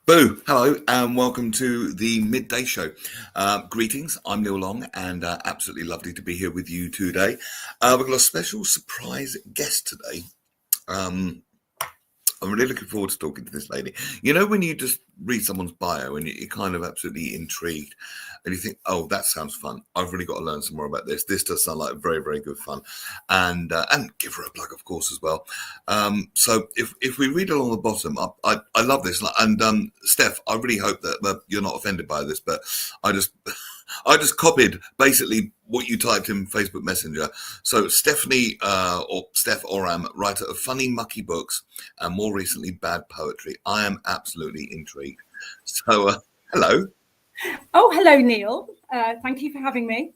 Boo! Hello and welcome to the Midday Show. Greetings, I'm Neil Long and absolutely lovely to be here with you today. We've got a special surprise guest today. I'm really looking forward to talking to this lady. You know, when you just read someone's bio and you're kind of absolutely intrigued and you think, oh, that sounds fun. I've really got to learn some more about this. This does sound like very, very good fun. And give her a plug, of course, as well. So if we read along the bottom, I love this. And Steph, I really hope that you're not offended by this, but I just copied basically what you typed in Facebook Messenger. So Stephanie or Steph Oram, writer of funny, mucky books and more recently bad poetry. I am absolutely intrigued. So hello. Oh, hello, Neil. Thank you for having me.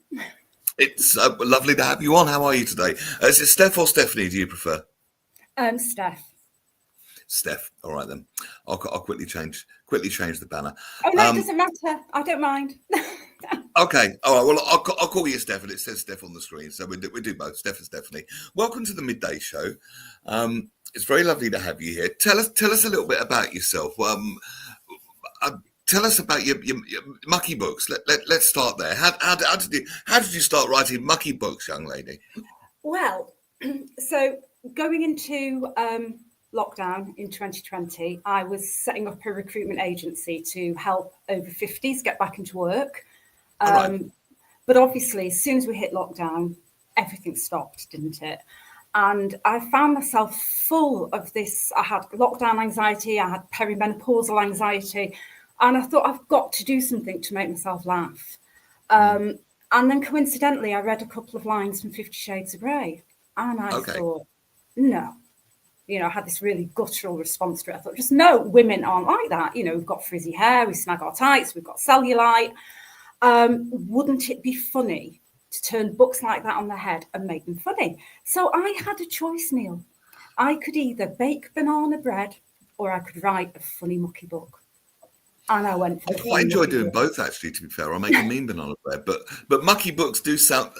It's lovely to have you on. How are you today? Is it Steph or Stephanie? Do you prefer? Steph. Steph. All right then. I'll quickly change the banner. Oh no, it doesn't matter. I don't mind. Okay. All right. Well, I'll call you Steph, and it says Steph on the screen, so we do both. Steph and Stephanie. Welcome to the Midday Show. It's very lovely to have you here. Tell us a little bit about yourself. Tell us about your mucky books. Let's start there. How did you start writing mucky books, young lady? Well, so going into lockdown in 2020, I was setting up a recruitment agency to help over 50s get back into work. Right. But obviously, as soon as we hit lockdown, everything stopped, didn't it? And I found myself full of this. I had lockdown anxiety. I had perimenopausal anxiety. And I thought, I've got to do something to make myself laugh. And then coincidentally, I read a couple of lines from 50 Shades of Grey. And I thought, no. You know, I had this really guttural response to it. I thought, just no, women aren't like that. You know, we've got frizzy hair, we snag our tights, we've got cellulite. Wouldn't it be funny to turn books like that on their head and make them funny? So I had a choice, Neil. I could either bake banana bread or I could write a funny mucky book. And I went for I quite enjoy doing both, actually, to be fair. I make a mean banana bread, but mucky books do sound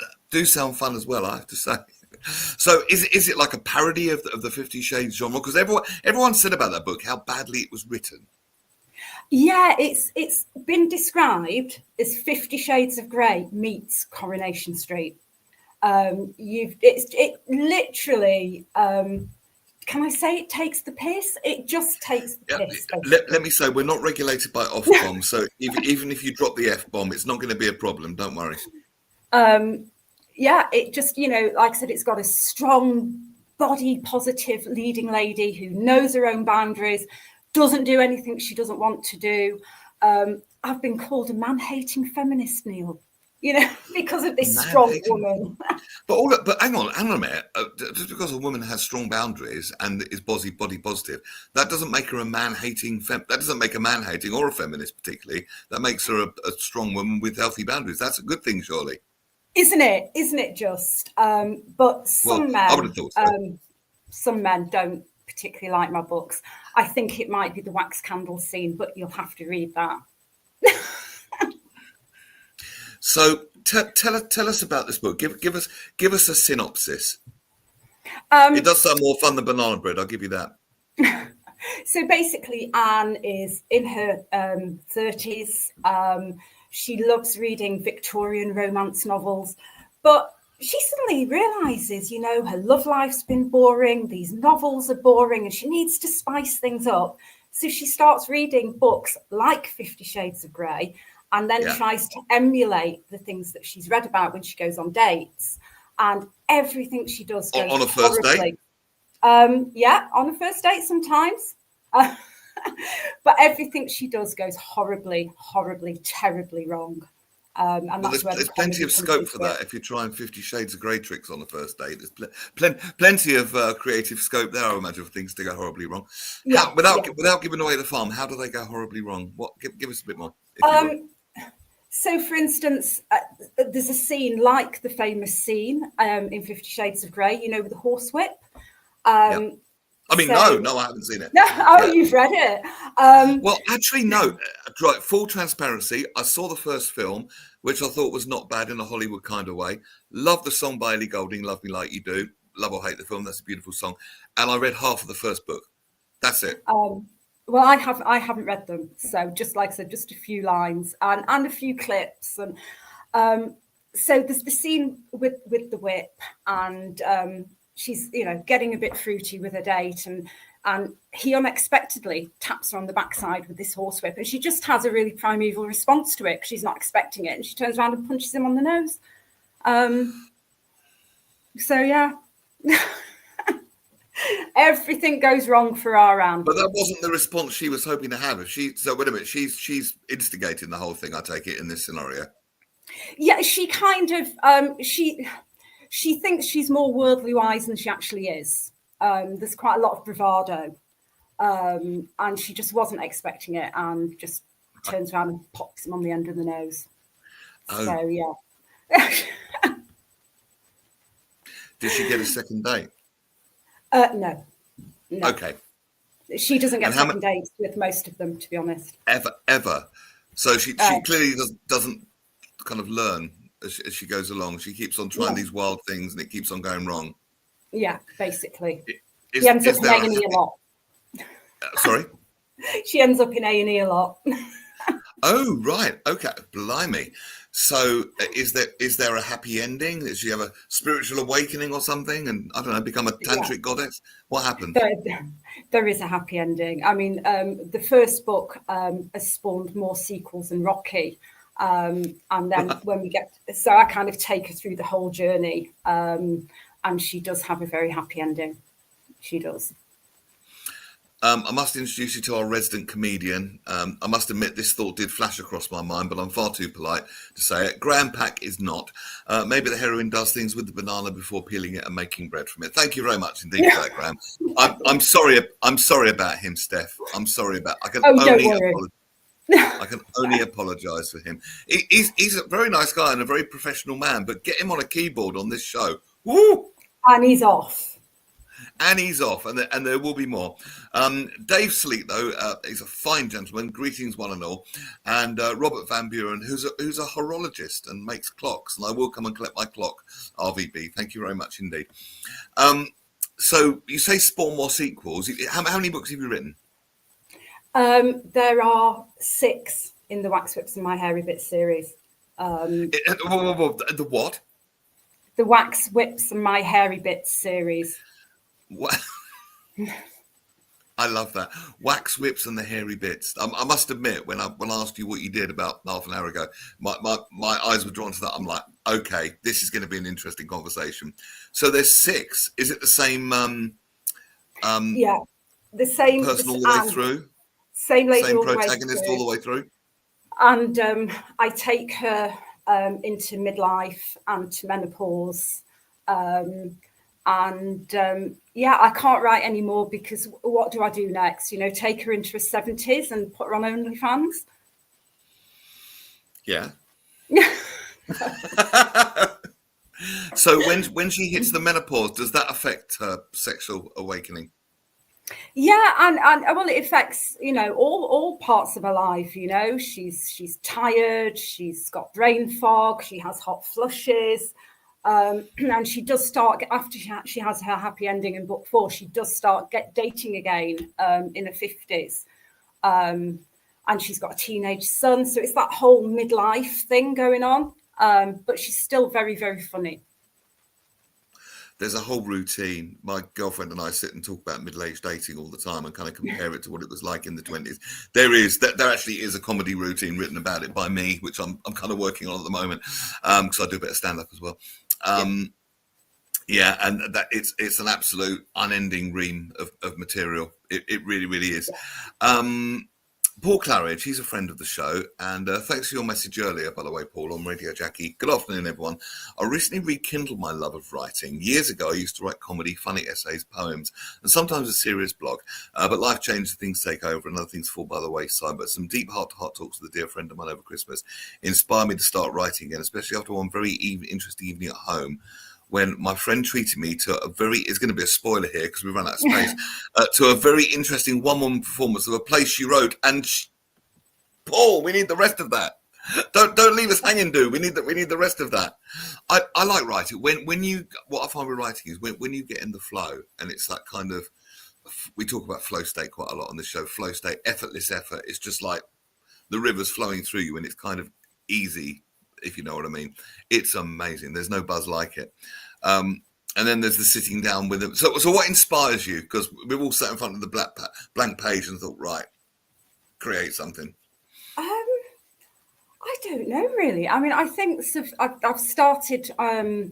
fun as well, I have to say. So is it like a parody of the 50 Shades genre? Because everyone said about that book how badly it was written. Yeah, it's been described as 50 Shades of Grey meets Coronation Street. It literally. Can I say it takes the piss? It just takes the piss. Let me say, we're not regulated by Ofcom, so even if you drop the F-bomb, it's not going to be a problem. Don't worry. Yeah, it just, you know, like I said, it's got a strong body positive leading lady who knows her own boundaries, doesn't do anything she doesn't want to do. I've been called a man-hating feminist, Neil. You know, because of this strong woman. But hang on a minute. Just because a woman has strong boundaries and is body positive, that doesn't make her a man-hating. That doesn't make a man-hating or a feminist particularly. That makes her a strong woman with healthy boundaries. That's a good thing, surely. Isn't it? Isn't it just? But some men, I would have thought so. Some men don't particularly like my books. I think it might be the wax candle scene, but you'll have to read that. So tell us about this book. Give us a synopsis. It does sound more fun than banana bread. I'll give you that. So basically, Anne is in her 30s. She loves reading Victorian romance novels, but she suddenly realizes, you know, her love life's been boring. These novels are boring, and she needs to spice things up. So she starts reading books like 50 Shades of Grey. And then tries to emulate the things that she's read about when she goes on dates. And everything she does goes on a first date? Yeah, on a first date sometimes. But everything she does goes horribly, terribly wrong. And that's there's plenty of scope for that if you're trying 50 Shades of Grey tricks on the first date. There's plenty of creative scope there, I imagine, for things to go horribly wrong. Yeah, without giving away the farm, how do they go horribly wrong? Give us a bit more. So, for instance, there's a scene like the famous scene in 50 Shades of Grey, you know, with the horsewhip. I mean, no, I haven't seen it. No, you've read it. Well, actually, no. Right, full transparency. I saw the first film, which I thought was not bad in a Hollywood kind of way. Love the song by Ellie Goulding, Love Me Like You Do. Love or hate the film. That's a beautiful song. And I read half of the first book. That's it. Well, I haven't read them, so just like I said, just a few lines and a few clips, and so there's the scene with the whip, and she's getting a bit fruity with her date, and he unexpectedly taps her on the backside with this horsewhip, and she just has a really primeval response to it because she's not expecting it, and she turns around and punches him on the nose. So yeah. Everything goes wrong for our Anne. But that wasn't the response she was hoping to have. So wait a minute, she's instigating the whole thing, I take it, in this scenario. Yeah, she kind of she thinks she's more worldly wise than she actually is. There's quite a lot of bravado, and she just wasn't expecting it, and just turns around and pops him on the end of the nose. Oh. So yeah. Did she get a second date? No. Okay. She doesn't get second dates with most of them, to be honest. Ever. So she clearly doesn't kind of learn as she goes along. She keeps on trying these wild things, and it keeps on going wrong. Yeah, basically. She ends up in A&E a lot. Sorry? She ends up in A&E a lot. Oh, right. Okay. Blimey. So is there a happy ending? Does she have a spiritual awakening or something? And I don't know, become a tantric goddess? What happened? There is a happy ending. I mean, the first book has spawned more sequels than Rocky. And then when we get, so I kind of take her through the whole journey. And she does have a very happy ending. She does. I must introduce you to our resident comedian. I must admit this thought did flash across my mind, but I'm far too polite to say it. Graham Pack is not. Maybe the heroine does things with the banana before peeling it and making bread from it. Thank you very much indeed for that, Graham. I'm sorry. I'm sorry about him, Steph. I'm sorry about. I can only apologise for him. He's a very nice guy and a very professional man, but get him on a keyboard on this show. Woo! And he's off. And he's off, and there will be more. Dave Sleet, though, he's a fine gentleman. Greetings, one and all. And Robert Van Buren, who's a horologist and makes clocks. And I will come and collect my clock, RVB. Thank you very much indeed. So you say spawn more sequels. How many books have you written? There are 6 in the Wax Whips and My Hairy Bits series. The what? The Wax Whips and My Hairy Bits series. What? I love that. Wax Whips and the Hairy Bits. I must admit, when I asked you what you did about half an hour ago, my eyes were drawn to that. I'm like, okay, this is going to be an interesting conversation. So there's 6. Is it the same? Yeah, the same person all the way through. Same lady, same all protagonist all the way through. And I take her into midlife and to menopause. Yeah, I can't write anymore because what do I do next? Take her into her 70s and put her on OnlyFans? Yeah. So when she hits the menopause, does that affect her sexual awakening? Yeah, and well, it affects all parts of her life. She's tired, she's got brain fog, she has hot flushes. And she does start, after she has her happy ending in book 4, she does start dating again in her 50s. And she's got a teenage son. So it's that whole midlife thing going on. But she's still very, very funny. There's a whole routine. My girlfriend and I sit and talk about middle-aged dating all the time and kind of compare it to what it was like in the 20s. There actually is a comedy routine written about it by me, which I'm kind of working on at the moment because I do a bit of stand-up as well. Yeah, and that it's an absolute unending ream of material. It really, really is. Paul Claridge, he's a friend of the show, and thanks for your message earlier, by the way, Paul, on Radio Jackie. Good afternoon, everyone. I recently rekindled my love of writing. Years ago, I used to write comedy, funny essays, poems, and sometimes a serious blog. But life changed, things take over, and other things fall by the wayside. But some deep heart-to-heart talks with a dear friend of mine over Christmas inspired me to start writing again, especially after one very interesting evening at home, when my friend treated me to it's going to be a spoiler here because we run out of space, to a very interesting one-woman performance of a play she wrote. And Paul, we need the rest of that. Don't leave us hanging, dude. We need the rest of that. I like writing. What I find with writing is when you get in the flow and it's that kind of we talk about flow state quite a lot on the show. Flow state, effortless effort. It's just like the river's flowing through you and it's kind of easy, if you know what I mean. It's amazing. There's no buzz like it. And then there's the sitting down with them. So what inspires you? Because we've all sat in front of the blank page and thought, right, create something. I don't know really. I mean, I think I've started. I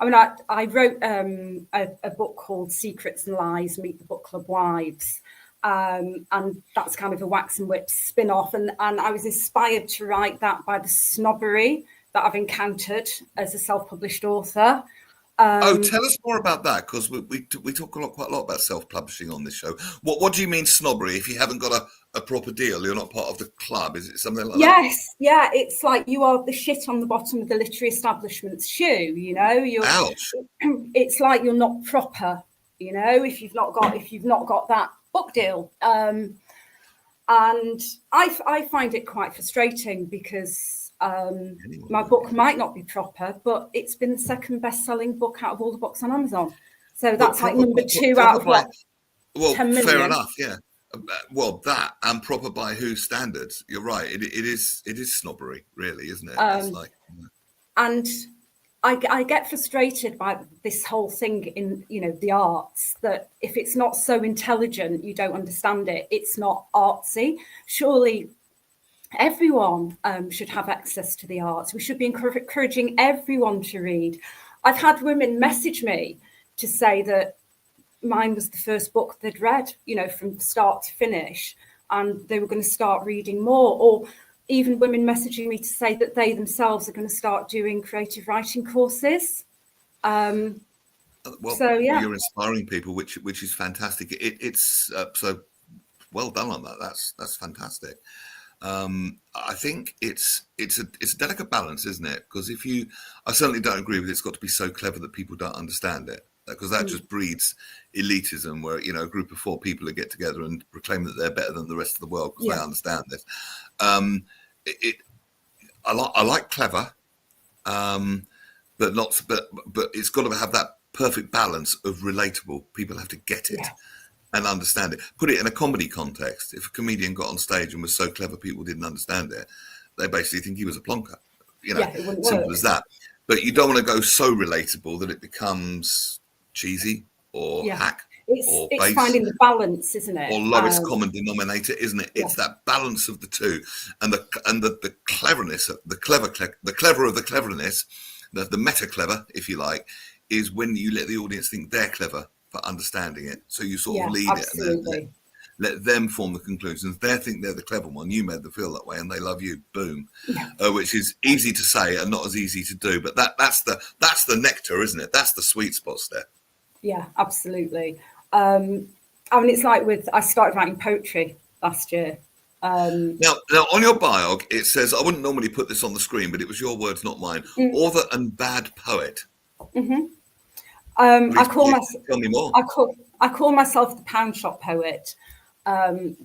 wrote a book called Secrets and Lies: Meet the Book Club Wives, and that's kind of a Wax and Whip spin-off. And I was inspired to write that by the snobbery that I've encountered as a self-published author. Tell us more about that, because we talk quite a lot about self-publishing on this show. What do you mean snobbery? If you haven't got a proper deal, you're not part of the club. Is it something like that? Yes, yeah. It's like you are the shit on the bottom of the literary establishment's shoe. You know, Ouch. It's like you're not proper. You know, if you've not got that book deal. And I find it quite frustrating because my book might not be proper, but it's been the second best-selling book out of all the books on Amazon. So that's like number 2 out of what? Well, 10 million. Fair enough, yeah. Well, that and proper by whose standards? You're right. It is snobbery, really, isn't it? It's like, and I get frustrated by this whole thing in, you know, the arts, that if it's not so intelligent, you don't understand it. It's not artsy. Surely everyone should have access to the arts. We should be encouraging everyone to read. I've had women message me to say that mine was the first book they'd read, you know, from start to finish, and they were going to start reading more. Or even women messaging me to say that they themselves are going to start doing creative writing courses. Well, so yeah, you're inspiring people, which is fantastic. It's so well done on that. That's fantastic. I think it's a delicate balance, isn't it? Because I certainly don't agree with it's got to be so clever that people don't understand it, because that just breeds elitism, where, you know, a group of 4 people get together and proclaim that they're better than the rest of the world because they understand this. I like clever, but it's got to have that perfect balance of relatable. People have to get it. And understand it. Put it in a comedy context. If a comedian got on stage and was so clever people didn't understand it, they basically think he was a plonker. You know, simple as that. But you don't want to go so relatable that it becomes cheesy or hack or base. It's finding the balance, isn't it? Or lowest common denominator, isn't it? It's that balance of the two, and the cleverness, the clever of the cleverness, the meta clever, if you like, is when you let the audience think they're clever for understanding it. So you sort of lead it and then let them form the conclusions. They think they're the clever one. You made them feel that way and they love you. Boom. Which is easy to say and not as easy to do. But that's the nectar, isn't it? That's the sweet spot, Steph. Yeah, absolutely. I mean, it's like I started writing poetry last year. Now, on your bio, it says, I wouldn't normally put this on the screen, but it was your words, not mine. Author and bad poet. Mm-hmm. Tell me more. I call myself the pound shop poet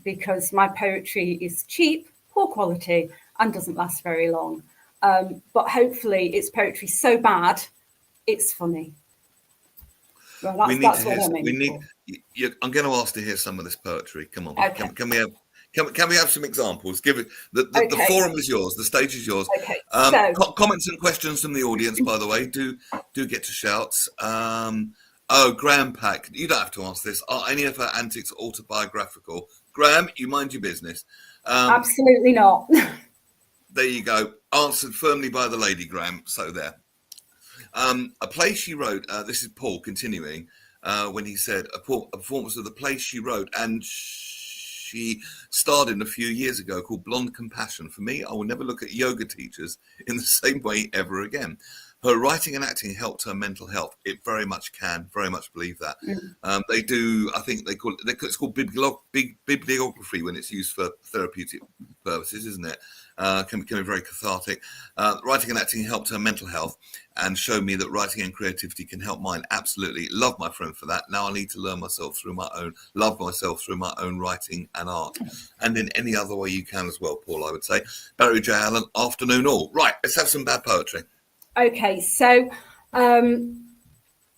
because my poetry is cheap, poor quality, and doesn't last very long. But hopefully, it's poetry so bad, it's funny. Well, that's what I'm aiming for. I'm going to ask to hear some of this poetry. Come on, okay. Can we have some exampple? Give it. The forum is yours. The stage is yours. Okay. Comments and questions from the audience, by the way, do get to shouts. Graham Pack, you don't have to answer this. Are any of her antics autobiographical? Graham, you mind your business. Absolutely not. There you go. Answered firmly by the lady, Graham. So there. A play she wrote. This is Paul continuing when he said a performance of the play she wrote and she starred in a few years ago called Blonde Compassion. For me, I will never look at yoga teachers in the same way ever again. Her writing and acting helped her mental health. It very much can, very much believe that. They do, I think it's called bibliography when it's used for therapeutic purposes, isn't it? Can be very cathartic. Writing and acting helped her mental health and showed me that writing and creativity can help mine. Absolutely. Love my friend for that. Now I need to love myself through my own writing and art. And in any other way you can as well, Paul, I would say. Barry J. Allen, afternoon all. Right, let's have some bad poetry. Okay, so I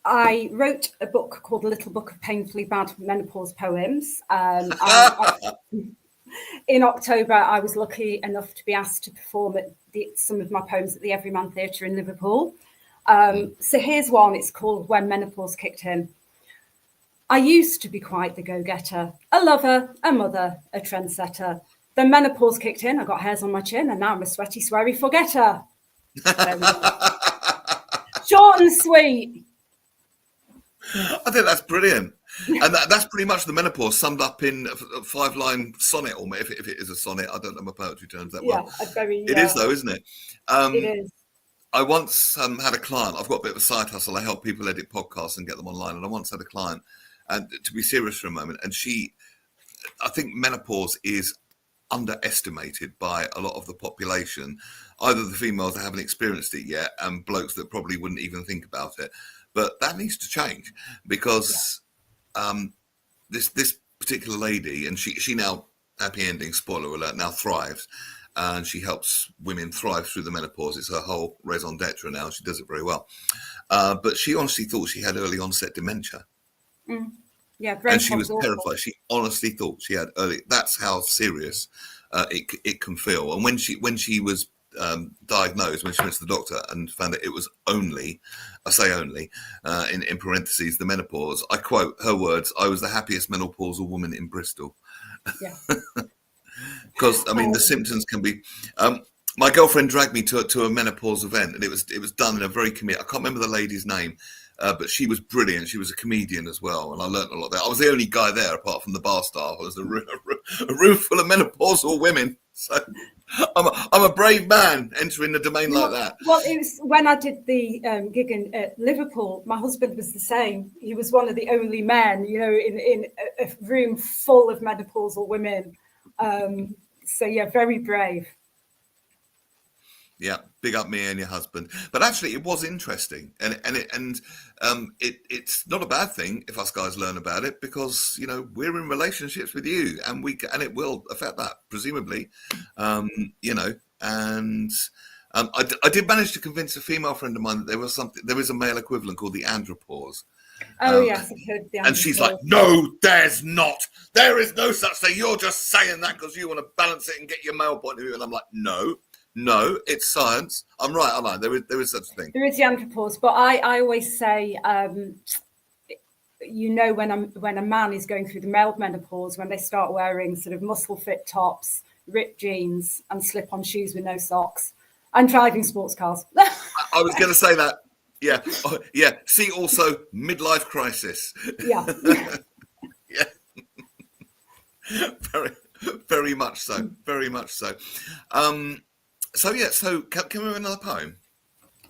I wrote a book called A Little Book of Painfully Bad Menopause Poems. In October, I was lucky enough to be asked to perform at some of my poems at the Everyman Theatre in Liverpool. So here's one. It's called When Menopause Kicked In. I used to be quite the go-getter, a lover, a mother, a trendsetter. Then menopause kicked in, I got hairs on my chin, and now I'm a sweaty, sweary forgetter. Short and sweet. I think that's brilliant. And that's pretty much the menopause summed up in a 5-line sonnet, or if it is a sonnet. I don't know my poetry terms that well. It is though, isn't it? It is. I once had a client. I've got a bit of a side hustle. I help people edit podcasts and get them online. And I once had a client, and to be serious for a moment, and I think menopause is underestimated by a lot of the population, either the females that haven't experienced it yet and blokes that probably wouldn't even think about it. But that needs to change, because this particular lady, and she now, happy ending, spoiler alert, now thrives, and she helps women thrive through the menopause. It's her whole raison d'etre now. She does it very well. But she honestly thought she had early onset dementia. Yeah, and she was terrified. She honestly thought she had early. That's how serious it can feel. And when she was diagnosed, when she went to the doctor and found that it was only, I say only, in parentheses, the menopause, I quote her words, "I was the happiest menopausal woman in Bristol." Yeah. Because I mean, the symptoms can be. My girlfriend dragged me to a menopause event, and it was done in a very I can't remember the lady's name, but she was brilliant. She was a comedian as well, and I learnt a lot there. I was the only guy there apart from the bar staff. It was a room full of menopausal women. So I'm a brave man entering the domain like that. Well, it was when I did the gig in Liverpool. My husband was the same. He was one of the only men, in a room full of menopausal women. So yeah, very brave. Yeah, big up me and your husband. But actually, it was interesting, and it's not a bad thing if us guys learn about it, because we're in relationships with you, and it will affect that presumably, And I did manage to convince a female friend of mine that there is a male equivalent called the andropause. Oh yes, I've heard the andropause. And she's like, "No, there's not. There is no such thing. You're just saying that because you want to balance it and get your male point of view." And I'm like, No, it's science. I'm right, aren't I? There is such a thing. There is the andropause, but I always say, when a man is going through the male menopause, when they start wearing sort of muscle fit tops, ripped jeans, and slip on shoes with no socks, and driving sports cars. I was going to say that. Yeah, yeah. See, also midlife crisis. Yeah. Yeah. Very, very much so. Very much so. So can we have another poem?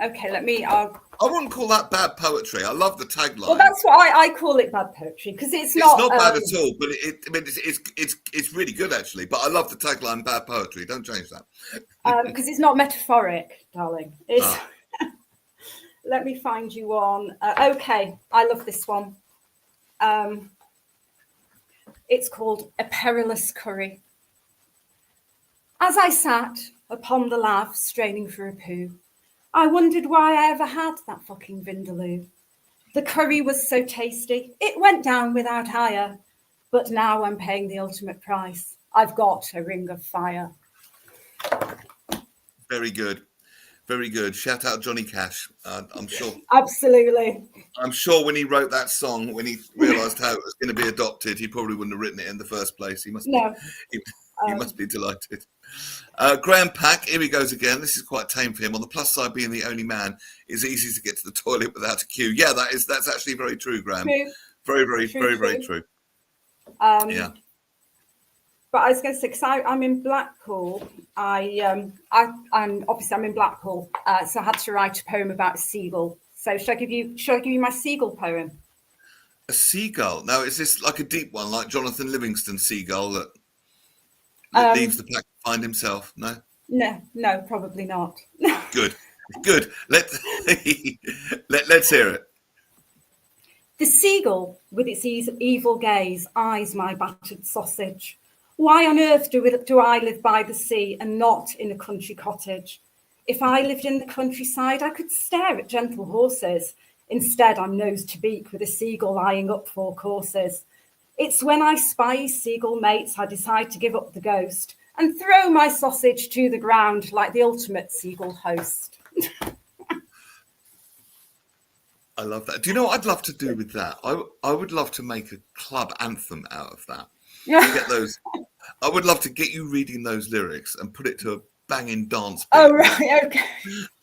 Okay, let me. I wouldn't call that bad poetry. I love the tagline. Well, that's what I call it, bad poetry, because it's not bad at all. But it's really good actually. But I love the tagline, bad poetry. Don't change that. Because it's not metaphoric, darling. It's. Let me find you one. Okay, I love this one. It's called A Perilous Curry. As I sat upon the lath, straining for a poo, I wondered why I ever had that fucking vindaloo. The curry was so tasty, it went down without hire. But now I'm paying the ultimate price. I've got a ring of fire. Very good. Very good. Shout out Johnny Cash. I'm sure. Absolutely. I'm sure when he wrote that song, when he realised how it was going to be adopted, he probably wouldn't have written it in the first place. He must be delighted. Graham Pack, here he goes again. This is quite tame for him. On the plus side, being the only man is easy to get to the toilet without a queue. Yeah, that's actually very true, Graham. True. Very true. Yeah. But I was going to say, because I'm in Blackpool, I'm in Blackpool, so I had to write a poem about a seagull. So should I give you my seagull poem? A seagull. Now, is this like a deep one, like Jonathan Livingston's seagull that leaves the pack to find himself? No. No, probably not. Good. Let's hear it. The seagull, with its evil gaze, eyes my battered sausage. Why on earth do I live by the sea and not in a country cottage? If I lived in the countryside, I could stare at gentle horses Instead, I'm nose to beak with a seagull eyeing up 4 courses. It's when I spy his seagull mates, I decide to give up the ghost and throw my sausage to the ground like the ultimate seagull host. I love that. Do you know what I'd love to do with that? I would love to make a club anthem out of that. Get those. I would love to get you reading those lyrics and put it to a banging dance beat. Oh, right, okay.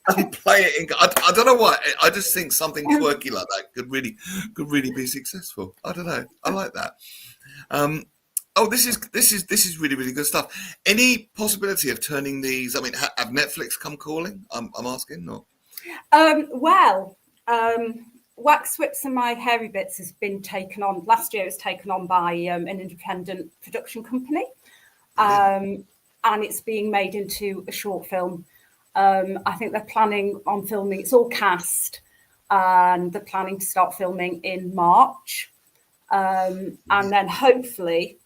And play it in. I don't know why. I just think something quirky like that could really be successful. I don't know. I like that. Oh, this is really, really good stuff. Any possibility of turning these? I mean, have Netflix come calling? I'm asking. No. Wax Whips and My Hairy Bits has been taken on. Last year, it was taken on by an independent production company, and it's being made into a short film. I think they're planning on filming. It's all cast, and they're planning to start filming in March, and then hopefully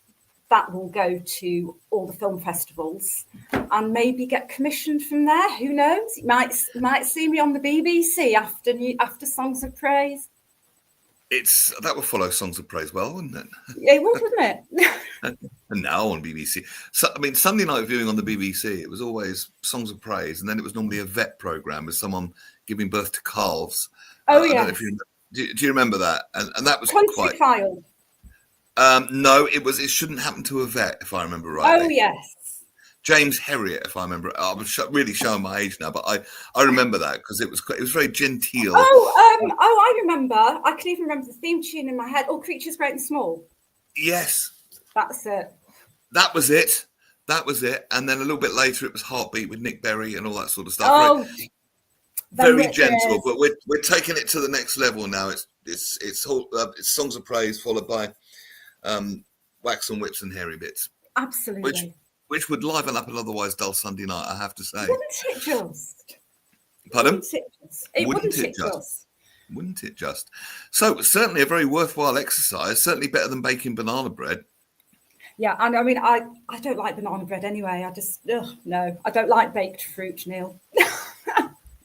that will go to all the film festivals and maybe get commissioned from there. Who knows? You might see me on the BBC after Songs of Praise. That would follow Songs of Praise well, wouldn't it? It would, wouldn't it? And now on BBC. So, I mean, Sunday night viewing on the BBC, it was always Songs of Praise, and then it was normally a vet programme with someone giving birth to calves. Oh, yeah. I don't know if do you remember that? And that was Country File. No, it shouldn't happen to a vet, if I remember right. Oh, yes. James Herriot, if I remember. I'm really showing my age now, but I remember that because it was very genteel. I remember. I can even remember the theme tune in my head. All Creatures Great and Small. Yes. That's it. That was it. And then a little bit later, it was Heartbeat with Nick Berry and all that sort of stuff. Oh, very gentle, but we're taking it to the next level now. It's Songs of Praise followed by Wax and Whips and Hairy Bits. Absolutely. Which would liven up an otherwise dull Sunday night, I have to say. Wouldn't it just? Pardon? Wouldn't it just? So certainly a very worthwhile exercise. Certainly better than baking banana bread. Yeah, and I mean, I don't like banana bread anyway. No, I don't like baked fruit, Neil.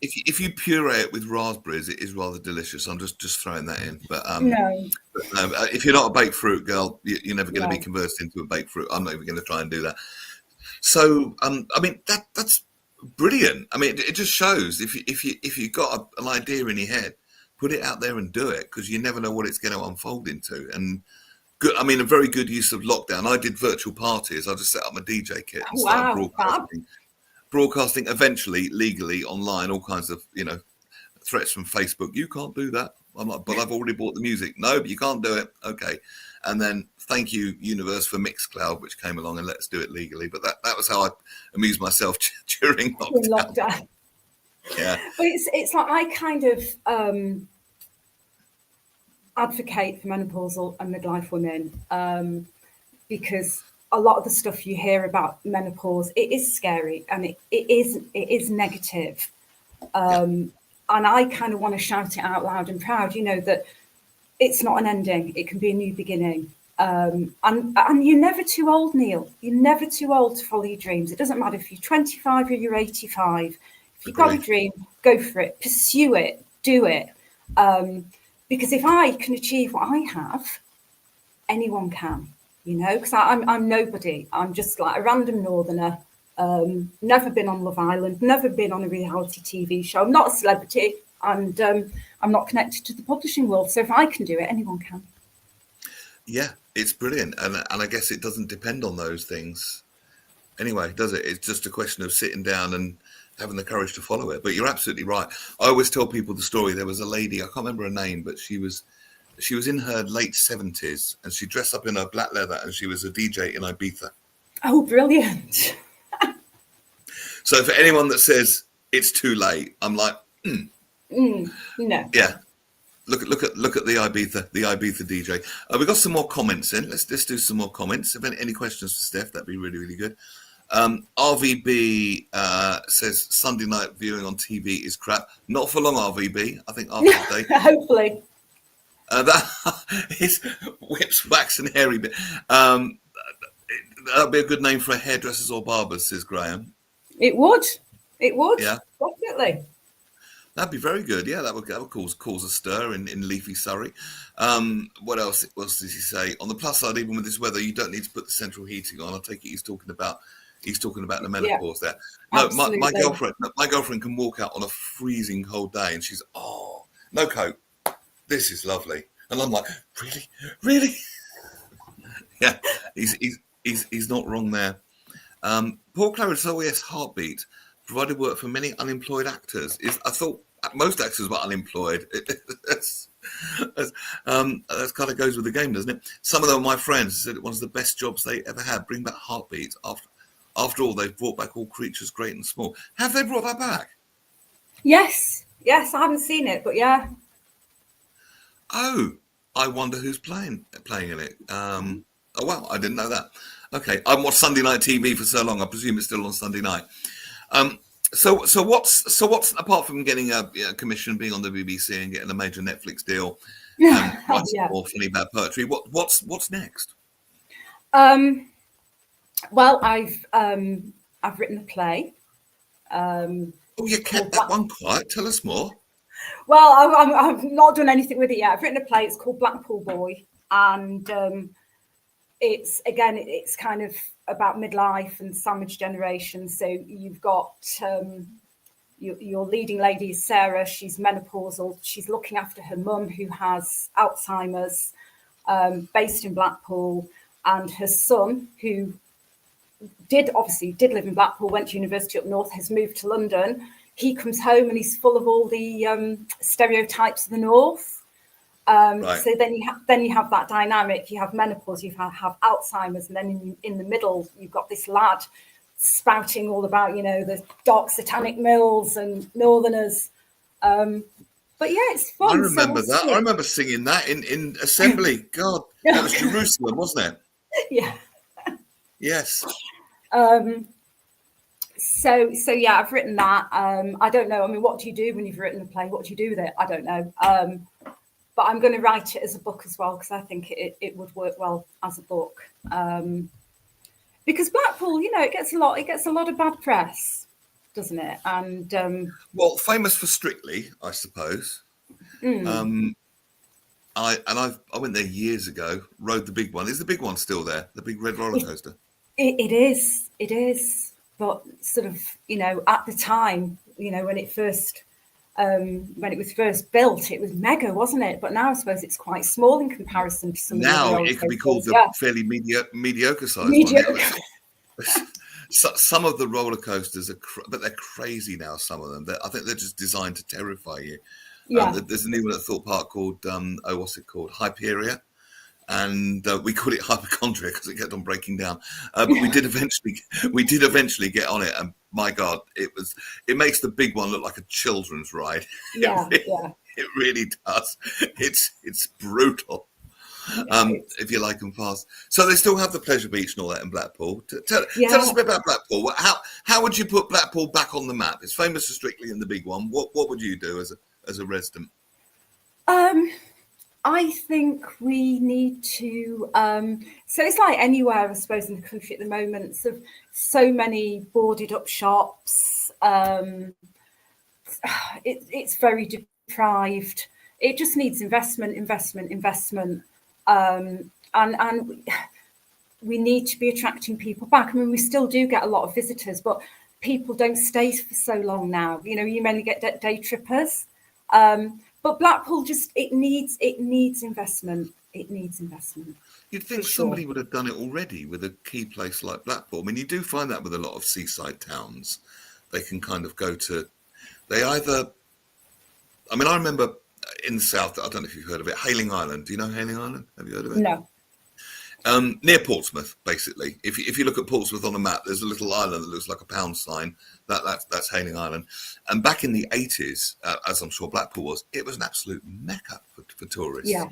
If you puree it with raspberries, it is rather delicious. I'm just throwing that in. But no. If you're not a baked fruit girl, you're never going to be converted into a baked fruit. I'm not even going to try and do that. So I mean that's brilliant. I mean it just shows if you've got an idea in your head, put it out there and do it, because you never know what it's going to unfold into. And good, I mean, a very good use of lockdown. I did virtual parties. I just set up my DJ kit and started broadcasting eventually legally online, all kinds of, threats from Facebook. You can't do that. I'm like, but I've already bought the music. No, but you can't do it. Okay. And then thank you, Universe, for Mixcloud, which came along and let us do it legally. But that was how I amused myself during lockdown. Yeah. But it's like I kind of advocate for menopausal and midlife women because a lot of the stuff you hear about menopause, it is scary and it is negative. And I kind of want to shout it out loud and proud, that it's not an ending. It can be a new beginning. And you're never too old, Neil. You're never too old to follow your dreams. It doesn't matter if you're 25 or you're 85. If you've got a dream, go for it. Pursue it. Do it. Because if I can achieve what I have, anyone can. Because I'm nobody. I'm just like a random northerner. Never been on Love Island. Never been on a reality TV show. I'm not a celebrity, and I'm not connected to the publishing world. So if I can do it, anyone can. Yeah, it's brilliant, and I guess it doesn't depend on those things anyway, does it? It's just a question of sitting down and having the courage to follow it. But you're absolutely right. I always tell people the story. There was a lady, I can't remember her name, but she was in her late 70s, and she dressed up in her black leather, and she was a DJ in Ibiza. Oh, brilliant! So for anyone that says it's too late, I'm like, no. Yeah. Look at the Ibiza DJ. We've got some more comments in. Let's do some more comments. If any questions for Steph, that'd be really, really good. RVB says Sunday night viewing on TV is crap. Not for long, RVB. I think after the day. Hopefully. That is Whips, Wax and Hairy Bit. That'd be a good name for a hairdressers or barbers, says Graham. It would. Yeah. Definitely. That'd be very good. Yeah, that would cause a stir in leafy Surrey. What else? What else does he say? On the plus side, even with this weather, you don't need to put the central heating on. I take it he's talking about the Yeah, menopause there. No, my absolutely. girlfriend can walk out on a freezing cold day, and she's no coat. This is lovely, and I'm like, really, really? Yeah, he's not wrong there. Paul Claridge's OES heartbeat provided work for many unemployed actors. I thought most actors were unemployed. That's kind of goes with the game, doesn't it? Some of them, my friends, said it was the best jobs they ever had. Bring back heartbeat. After all, they've brought back all creatures great and small. Have they brought that back? Yes, I haven't seen it, but yeah. Oh, I wonder who's playing in it. Oh wow, I didn't know that. Okay, I've watched Sunday night TV for so long. I presume it's still on Sunday night. So what's apart from getting a commission, being on the BBC, and getting a major Netflix deal, and writing more funny bad poetry? What's next? Well, I've written a play. Oh, you kept that one quiet. Tell us more. Well, I've not done anything with it yet. I've written a play. It's called Blackpool Boy, and it's kind of about midlife and sandwich generation. So you've got your leading lady is Sarah. She's menopausal. She's looking after her mum who has Alzheimer's, based in Blackpool, and her son, who did live in Blackpool, went to university up north, has moved to London. He comes home and he's full of all the stereotypes of the north. Right. So then you have that dynamic. You have menopause, you have Alzheimer's, and then in the middle you've got this lad spouting all about the dark satanic mills and northerners. But yeah, it's fun. I remember that. I remember singing that in assembly. God, that was Jerusalem, wasn't it? Yeah. Yes. So yeah, I've written that. I don't know. I mean, what do you do when you've written a play? What do you do with it? I don't know. But I'm going to write it as a book as well, because I think it would work well as a book. Because Blackpool, it gets a lot of bad press, doesn't it? And well, famous for Strictly, I suppose. I went there years ago. Rode the big one. Is the big one still there? The big red roller coaster. It is. But sort of, at the time, when it was first built, it was mega, wasn't it? But now I suppose it's quite small in comparison to some. Now it could be called the fairly mediocre size one. So, some of the roller coasters but they're crazy now. Some of them, I think they're just designed to terrify you. Yeah. There's a new one at Thorpe Park called what's it called? Hyperia. And we called it hypochondria because it kept on breaking down. But we did eventually get on it, and my God, it makes the big one look like a children's ride. Yeah, it really does. It's brutal. If you like them fast. So they still have the Pleasure Beach and all that in Blackpool. Tell us a bit about Blackpool. How would you put Blackpool back on the map? It's famous for Strictly in the big one. What would you do as a resident? I think we need to. So it's like anywhere, I suppose, in the country at the moment. So many boarded up shops. It's very deprived. It just needs investment. And we need to be attracting people back. I mean, we still do get a lot of visitors, but people don't stay for so long now. You mainly get day trippers. But Blackpool it needs investment. It needs investment. You'd think somebody would have done it already with a key place like Blackpool. I mean, you do find that with a lot of seaside towns. They can kind of go to, I remember in the south, I don't know if you've heard of it, Hayling Island. Do you know Hayling Island? Have you heard of it? No. Near Portsmouth, basically. If you look at Portsmouth on a map, there's a little island that looks like a pound sign. That's Hayling Island. And back in the 80s, as I'm sure Blackpool was, it was an absolute mecca for tourists. Yeah.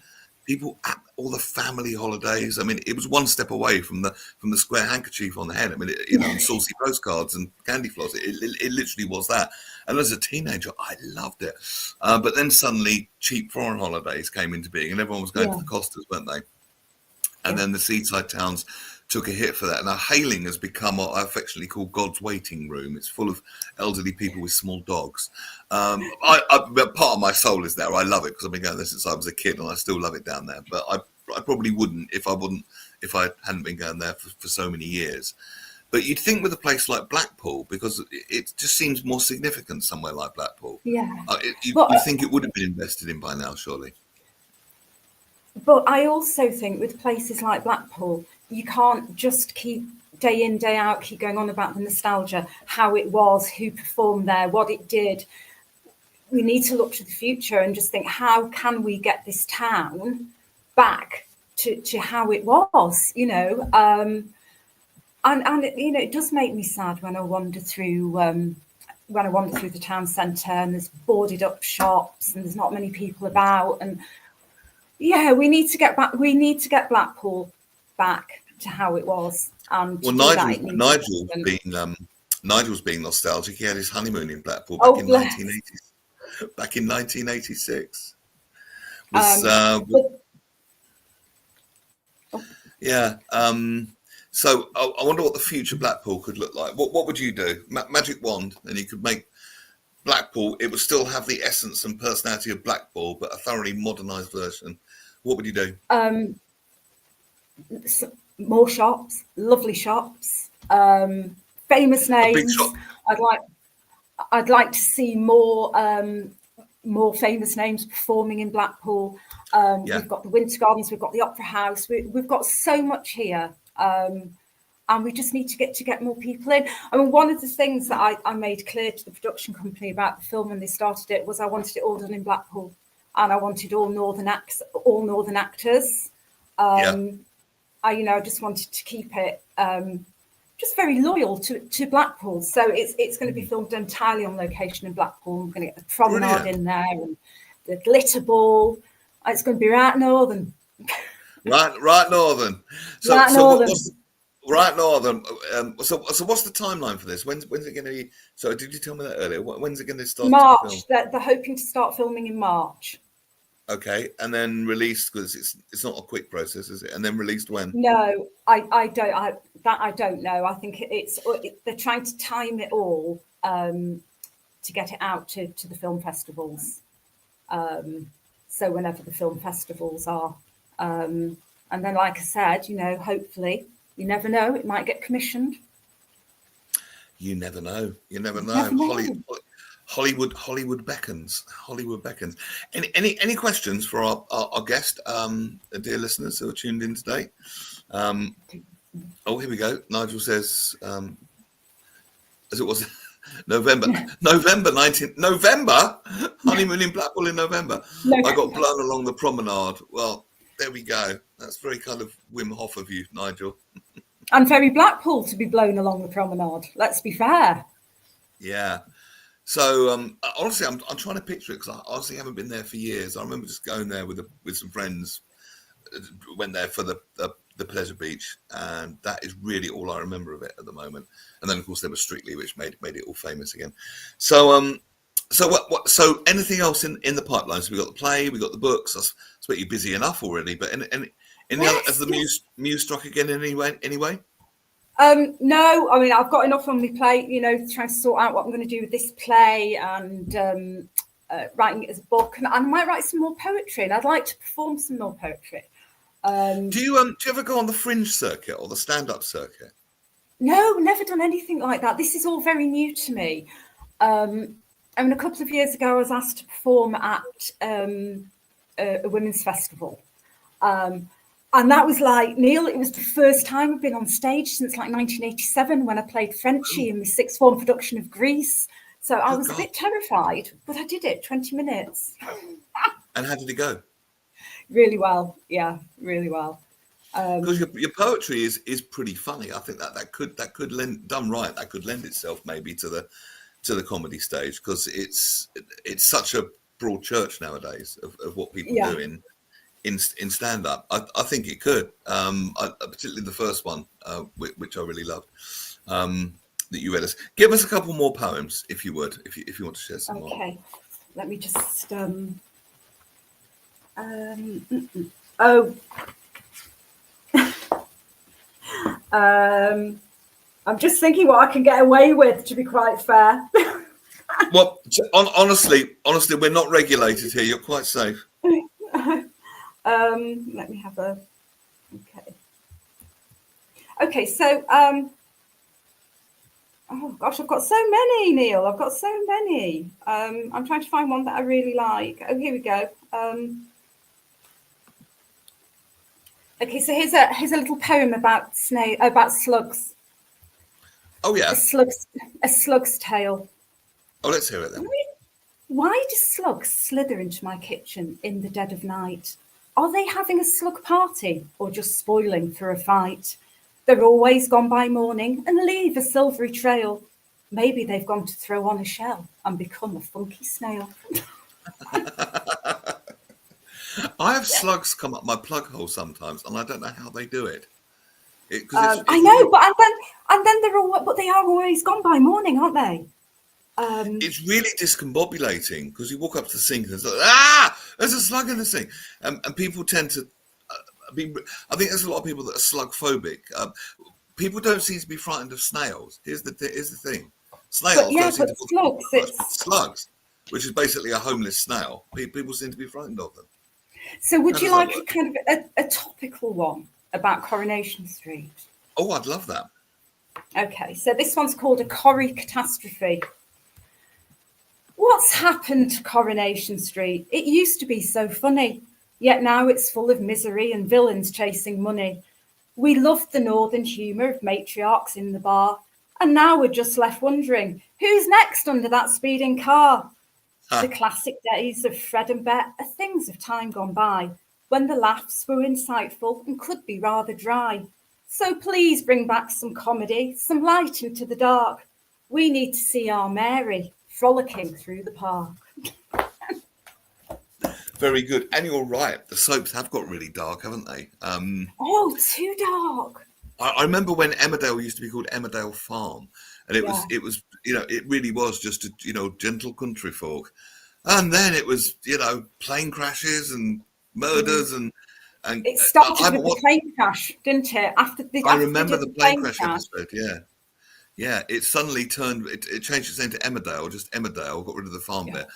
People at all the family holidays. I mean, it was one step away from the square handkerchief on the head. I mean, and saucy postcards and candy floss. It literally was that. And as a teenager, I loved it. But then suddenly, cheap foreign holidays came into being, and everyone was going to the Costas, weren't they? And then the seaside towns took a hit for that. Now, Hailing has become what I affectionately call God's waiting room. It's full of elderly people with small dogs. But part of my soul is there. I love it because I've been going there since I was a kid, and I still love it down there. But I probably wouldn't if I hadn't been going there for so many years. But you'd think with a place like Blackpool, because it just seems more significant somewhere like Blackpool. Yeah. You But think it would have been invested in by now, surely. But I also think with places like Blackpool, you can't just keep day in, day out, keep going on about the nostalgia, how it was, who performed there, what it did. We need to look to the future and just think, how can we get this town back to how it was, you know? And you know, it does make me sad when I wander through the town centre and there's boarded up shops and there's not many people about. And yeah, we need to get back. We need to get Blackpool back to how it was. And Well, Nigel's being nostalgic. He had his honeymoon in Blackpool back in 1980, back in 1986. Yeah. So I wonder what the future Blackpool could look like. What would you do? Magic wand, and you could make Blackpool. It would still have the essence and personality of Blackpool, but a thoroughly modernised version. What would you do? More shops, lovely shops, famous names. I'd like to see more famous names performing in Blackpool. We've got the Winter Gardens, we've got the Opera House, we've got so much here, and we just need to get more people in. I mean, one of the things that I made clear to the production company about the film when they started it was I wanted it all done in Blackpool, and I wanted all northern actors. I just wanted to keep it just very loyal to Blackpool. So it's going to be filmed entirely on location in Blackpool. We're going to get the promenade in there and the glitter ball. It's going to be right northern. Right northern. So what's the timeline for this? When's it going to be? So did you tell me that earlier? When's it going to start? March. They're hoping to start filming in March. Okay, and then released, because it's not a quick process, is it? And then released when? No, I don't know. I think they're trying to time it all to get it out to the film festivals. So whenever the film festivals are, and then, like I said, you know, hopefully, you never know, it might get commissioned. You never know. Hollywood beckons. Any questions for our guest, dear listeners who are tuned in today? Here we go. Nigel says, as it was November honeymoon in Blackpool in November. I got blown along the promenade. Well, there we go. That's very kind of Wim Hof of you, Nigel. And very Blackpool to be blown along the promenade. Let's be fair. Yeah. So honestly, I'm trying to picture it because I honestly haven't been there for years. I remember just going there with some friends. Went there for the pleasure beach, and that is really all I remember of it at the moment. And then, of course, there was Strictly, which made it all famous again. So so anything else in the pipeline? So we got the play, we got the books. I suppose you're busy enough already. But any other, has the muse struck again in any way? No, I mean, I've got enough on my plate, you know, trying to sort out what I'm going to do with this play and writing it as a book. And I might write some more poetry, and I'd like to perform some more poetry. Do you ever go on the fringe circuit or the stand-up circuit? No, never done anything like that. This is all very new to me. I mean, a couple of years ago, I was asked to perform at a women's festival. And that was like, Neil, it was the first time I've been on stage since like 1987 when I played Frenchie in the sixth form production of Grease. So I was a bit terrified, but I did it, 20 minutes. And how did it go? Really well. Yeah, really well. Because your poetry is pretty funny. I think that could lend, done right, that could lend itself maybe to the comedy stage, because it's such a broad church nowadays of what people do in stand up. I think it could, particularly the first one, which I really loved, that you read us. Give us a couple more poems, if you would, if you want to share some more. Okay, let me just I'm just thinking what I can get away with, to be quite fair. Well, honestly, we're not regulated here. You're quite safe. Let me have a. Okay, so oh gosh, I've got so many, Neil. I've got so many. I'm trying to find one that I really like. Oh, here we go. Okay, so here's a little poem about slugs. Oh yeah. A slug's tale. Oh, let's hear it then. Why do slugs slither into my kitchen in the dead of night? Are they having a slug party or just spoiling for a fight? They're always gone by morning and leave a silvery trail. Maybe they've gone to throw on a shell and become a funky snail. I have slugs come up my plug hole sometimes, and I don't know how they do it. I know, but then they are always gone by morning, aren't they? It's really discombobulating because you walk up to the sink and it's like, there's a slug in the sink. And people tend to I think there's a lot of people that are slug phobic. People don't seem to be frightened of snails. Here's the thing. Snails don't seem to be slugs, which is basically a homeless snail. People seem to be frightened of them. So would you like a kind of a topical one about Coronation Street? Oh, I'd love that. Okay, so this one's called A Corrie Catastrophe. What's happened to Coronation Street? It used to be so funny, yet now it's full of misery and villains chasing money. We loved the northern humour of matriarchs in the bar, and now we're just left wondering, who's next under that speeding car? The classic days of Fred and Bet are things of time gone by, when the laughs were insightful and could be rather dry. So please bring back some comedy, some light into the dark. We need to see our Mary frolicking through the park. Very good. And you're right. The soaps have got really dark, haven't they? Too dark. I remember when Emmerdale used to be called Emmerdale Farm, and it was it really was just gentle country folk, and then it was plane crashes and murders and it started with the plane crash, didn't it? I remember the plane crash episode. Yeah. It suddenly turned. It changed its name to Emmerdale, just Emmerdale. Got rid of the farm bit,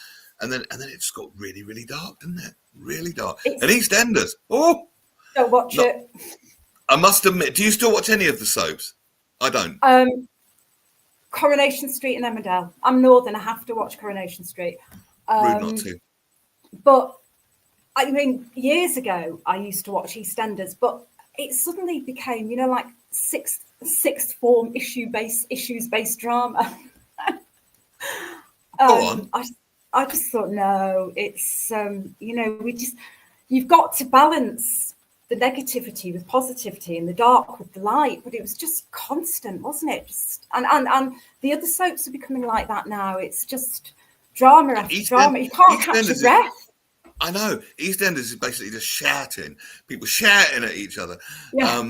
and then it just got really, really dark, didn't it? Really dark. And EastEnders. Oh, don't watch it. I must admit. Do you still watch any of the soaps? I don't. Coronation Street and Emmerdale. I'm Northern. I have to watch Coronation Street. Rude not to. But I mean, years ago, I used to watch EastEnders, but it suddenly became, like sixth form issues-based drama. Go on. I just thought, no, it's you've got to balance the negativity with positivity and the dark with the light, but it was just constant, wasn't it? And the other soaps are becoming like that now. It's just drama after drama. You can't catch your breath. I know. EastEnders is basically just shouting. People shouting at each other. Yeah.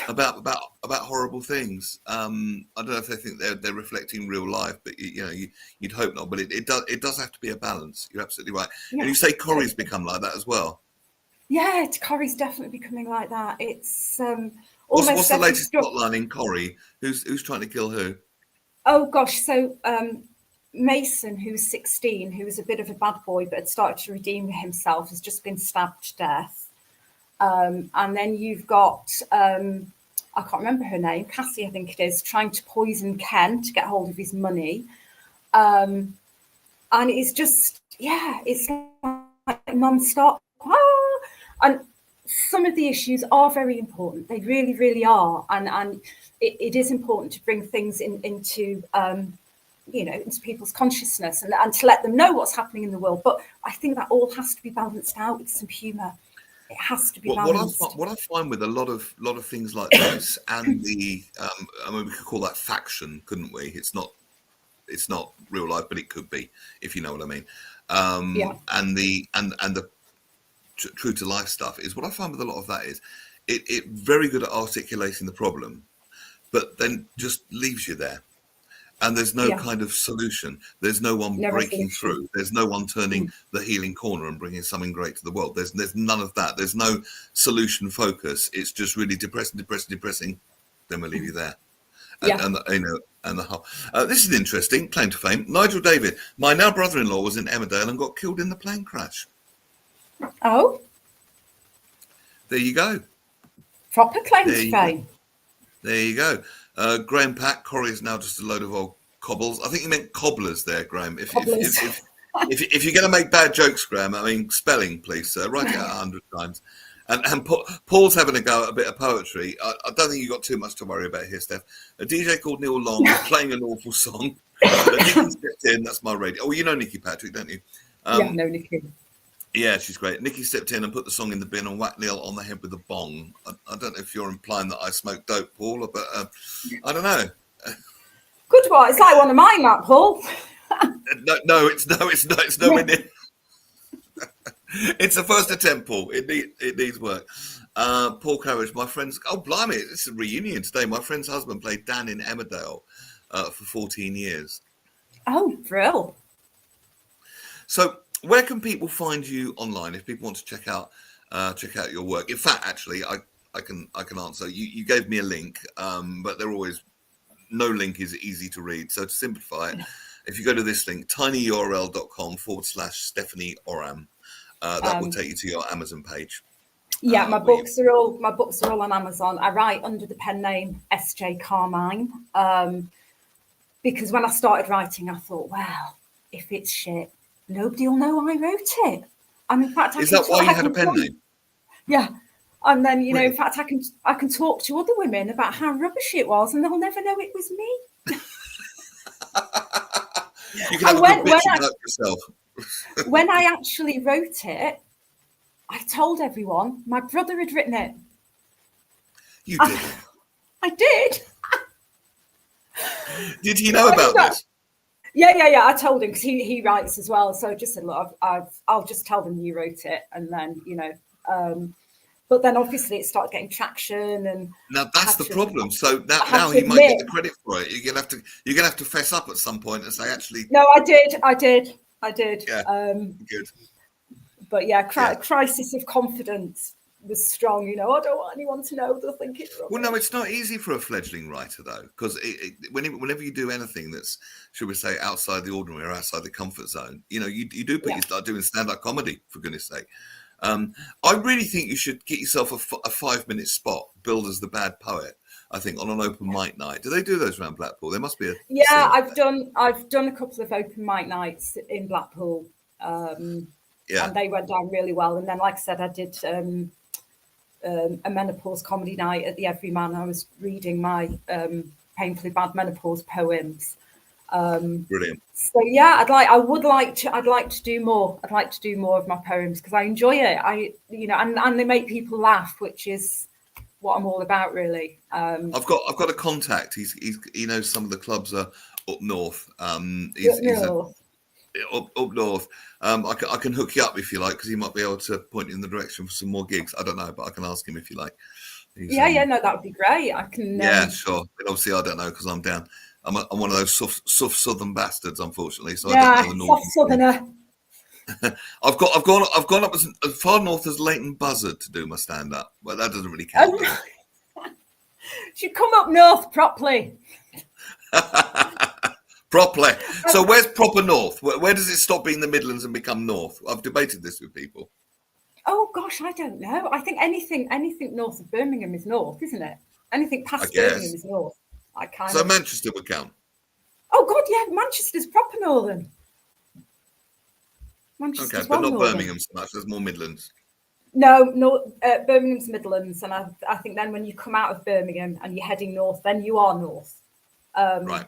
About horrible things. I don't know if they think they're reflecting real life, but you'd hope not. But it does have to be a balance. You're absolutely right. Yeah. And you say Corrie's become like that as well. Yeah, Corrie's definitely becoming like that. It's what's the latest plotline in Corrie? Who's trying to kill who? Oh gosh, so Mason, who's 16, who was a bit of a bad boy but had started to redeem himself, has just been stabbed to death. And then you've got I can't remember her name, Cassie, I think it is, trying to poison Ken to get hold of his money. And it's just it's like non-stop. And some of the issues are very important. They really, really are. And it is important to bring things into into people's consciousness and to let them know what's happening in the world. But I think that all has to be balanced out with some humour. It has to be balanced. What I find with a lot of things like this, and the we could call that faction, couldn't we? It's not real life, but it could be, if you know what I mean. And the true to life stuff is what I find with a lot of that is it very good at articulating the problem, but then just leaves you there. and there's no Yeah. kind of solution. There's no one No breaking resolution. through. There's no one turning Mm. the healing corner and bringing something great to the world. There's none of that. There's no solution focus. It's just really depressing. Then we'll leave you there. Yeah. And you know, and the whole. This is interesting. Claim to fame. Nigel David, my now brother-in-law, was in Emmerdale and got killed in the plane crash. Oh, There you go. proper claim There to you go. fame. There you go. Graham Pack, Corrie is now just a load of old cobbles. I think you meant cobblers there, Graham. Cobblers. If you're going to make bad jokes, Graham, I mean, spelling, please, sir. Write it out 100 times. And Paul's having a go at a bit of poetry. I don't think you've got too much to worry about here, Steph. A DJ called Neil Long was playing an awful song. Nikki stepped in. That's my radio. Oh, you know Nikki Patrick, don't you? Yeah, no, Nikki. Yeah, she's great. Nikki stepped in and put the song in the bin and whacked Neil on the head with a bong. I don't know if you're implying that I smoke dope, Paul, but I don't know. Good one. It's like one of mine, that, Paul. No, it's nowhere near. It's the first attempt, Paul. It needs work. Paul Carriage, my friend's. Oh, blimey! It's a reunion today. My friend's husband played Dan in Emmerdale for 14 years. Oh, brill. So, where can people find you online if people want to check out your work? In fact, actually, I can answer. You gave me a link, but they're always no link is easy to read. So to simplify it, if you go to this link, tinyurl.com/Stephanie Oram, that will take you to your Amazon page. Yeah, my books are all on Amazon. I write under the pen name SJ Carmine, because when I started writing, I thought, well, if it's shit, nobody will know I wrote it. And in fact, is that why you had a pen name? Yeah, and then Really? in fact, I can talk to other women about how rubbish it was, and they'll never know it was me. You can have a good bitch about yourself. When I actually wrote it, I told everyone my brother had written it. You did. I did. Did he know about this? Yeah. I told him because he writes as well. So I just said, look, I'll just tell them you wrote it, and then But then obviously it started getting traction, and now that's the problem. So now he might get the credit for it. You're gonna have to fess up at some point and say, actually. No, I did. Yeah. Good. But yeah, crisis of confidence was strong. I don't want anyone to know. They'll think it's wrong. Well, no, it's not easy for a fledgling writer though, because whenever you do anything that's, should we say, outside the ordinary or outside the comfort zone, you do put you start doing stand-up comedy, for goodness sake. I really think you should get yourself a 5-minute spot, billed as the bad poet. I think on an open mic night. Do they do those around Blackpool? There must be a. Yeah, I've done a couple of open mic nights in Blackpool, and they went down really well. And then, like I said, I did a menopause comedy night at the Everyman. I was reading my painfully bad menopause poems. Brilliant. So yeah, I'd like to do more. I'd like to do more of my poems because I enjoy it. And they make people laugh, which is what I'm all about, really. I've got a contact. He knows some of the clubs are up north. Up north. I can hook you up if you like, because he might be able to point you in the direction for some more gigs. I don't know, but I can ask him if you like. No, that would be great. I can. Yeah, sure. But obviously, I don't know because I'm down. I'm one of those soft southern bastards, unfortunately. So I don't know the soft southerner. I've gone up as far north as Leighton Buzzard to do my stand up, but that doesn't really count. Should come up north properly. Properly. So where's proper north? Where does it stop being the Midlands and become north? I've debated this with people. Oh gosh, I don't know. I think anything north of Birmingham is north, isn't it? Anything past Birmingham is north. So Manchester would count. Oh God, yeah, Manchester's proper northern. Manchester's but not northern. Birmingham so much. There's more Midlands. No, Birmingham's Midlands, and I think then when you come out of Birmingham and you're heading north, then you are north. Right.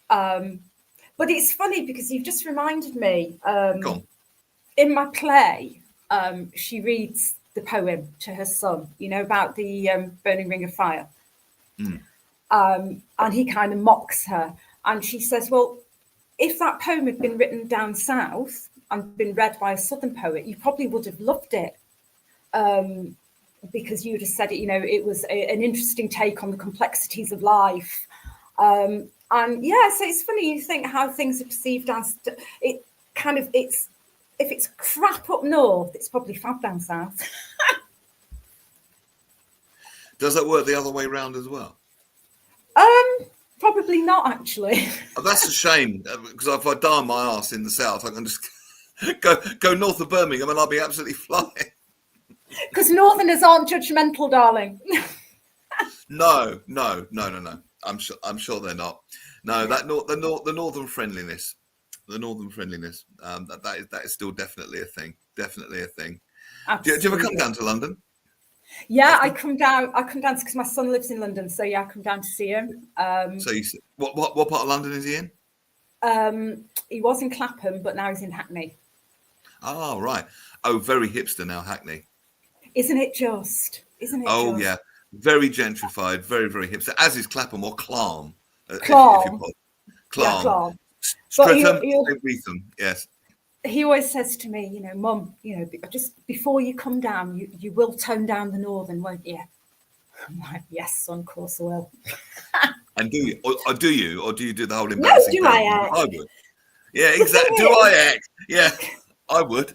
But it's funny because you've just reminded me. In my play, she reads the poem to her son. About the burning ring of fire. Mm. And he kind of mocks her, and she says, "Well, if that poem had been written down south and been read by a southern poet, you probably would have loved it, because you would have said it. It was an interesting take on the complexities of life." And And yeah, so it's funny, you think how things are perceived as it kind of, it's, if it's crap up north, it's probably fab down south. Does that work the other way around as well? Probably not, actually. Oh, that's a shame, because if I die on my arse in the south, I can just go north of Birmingham and I'll be absolutely flying. Because northerners aren't judgmental, darling. No. I'm sure they're not. No, the northern friendliness, that is still definitely a thing. Definitely a thing. Do you ever come down to London? Yeah, I come down because my son lives in London, so yeah, I come down to see him. So what part of London is he in? He was in Clapham, but now he's in Hackney. Oh, right. Oh, very hipster now, Hackney. Isn't it just? Isn't it? Oh, just? yeah. Very gentrified, very, very hipster, as is Clapham or Clam. Clam. Clam. Yeah, Clam. Streatham, Streatham, yes. He always says to me, Mum, just before you come down, you will tone down the northern, won't you? I'm like, yes, son, of course I will. And do you? Or do you do the whole embarrassing No, do thing? I? I would. Yeah, exactly. Do I act? Yeah, I would.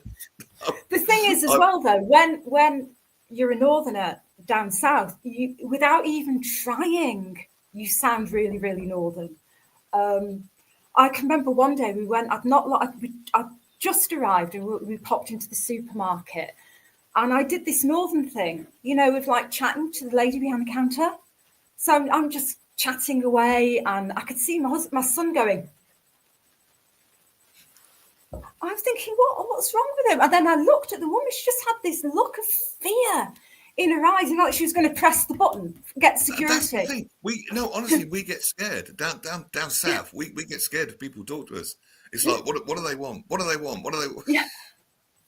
The thing is, as well, though, when you're a northerner down south, you, without even trying, you sound really, really northern. I can remember one day we went. I'd just arrived and we popped into the supermarket, and I did this northern thing, with like chatting to the lady behind the counter. So I'm just chatting away, and I could see my son going. I was thinking, what's wrong with him? And then I looked at the woman. She just had this look of fear in her eyes, like she was going to press the button, get security. That's the thing. Honestly, we get scared down south. We get scared if people talk to us. It's like, what do they want? What do they want? What do they want? Yeah.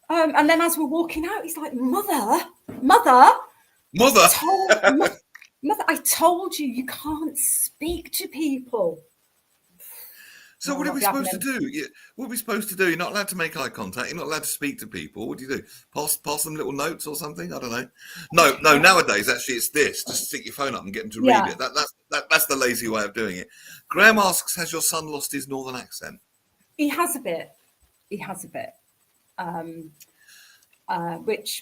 And then as we're walking out, he's like, Mother. Mother, I told you can't speak to people. So what are we supposed to do? What are we supposed to do? You're not allowed to make eye contact. You're not allowed to speak to people. What do you do? Pass them little notes or something? I don't know. No. Nowadays, actually, it's this. Just stick your phone up and get them to read it. That's the lazy way of doing it. Graham asks, has your son lost his northern accent? He has a bit.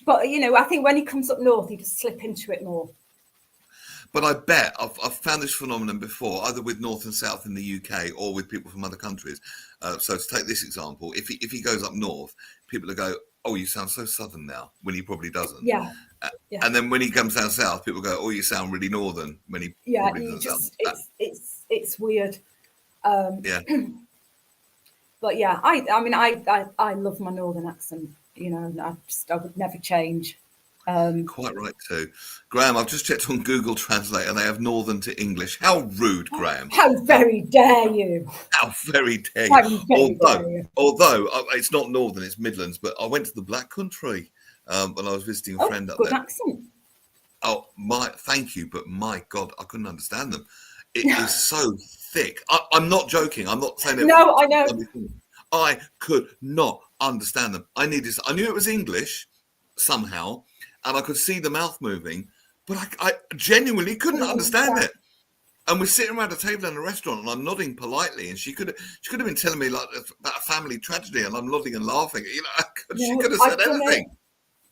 But I think when he comes up north, he just slip into it more. But I bet I've found this phenomenon before, either with North and South in the UK or with people from other countries. So to take this example, if he goes up north, people will go, "Oh, you sound so southern now," when he probably doesn't. Yeah. And then when he comes down south, people go, "Oh, you sound really northern," when he probably doesn't. It's weird. Yeah. But yeah, I love my northern accent. I would never change. Quite right too. Graham, I've just checked on Google Translate and they have northern to English. How rude, Graham. How very dare you. How very dare you. Although it's not northern, it's Midlands, but I went to the Black Country when I was visiting a friend up there. Good accent. Oh, thank you, but my God, I couldn't understand them. It is so thick. I'm not joking. I'm not saying it. No, I know. I could not understand them. I knew it was English somehow, and I could see the mouth moving, but I genuinely couldn't understand it. And we're sitting around a table in a restaurant, and I'm nodding politely, and she could have been telling me like about a family tragedy, and I'm nodding and laughing. She could have said anything.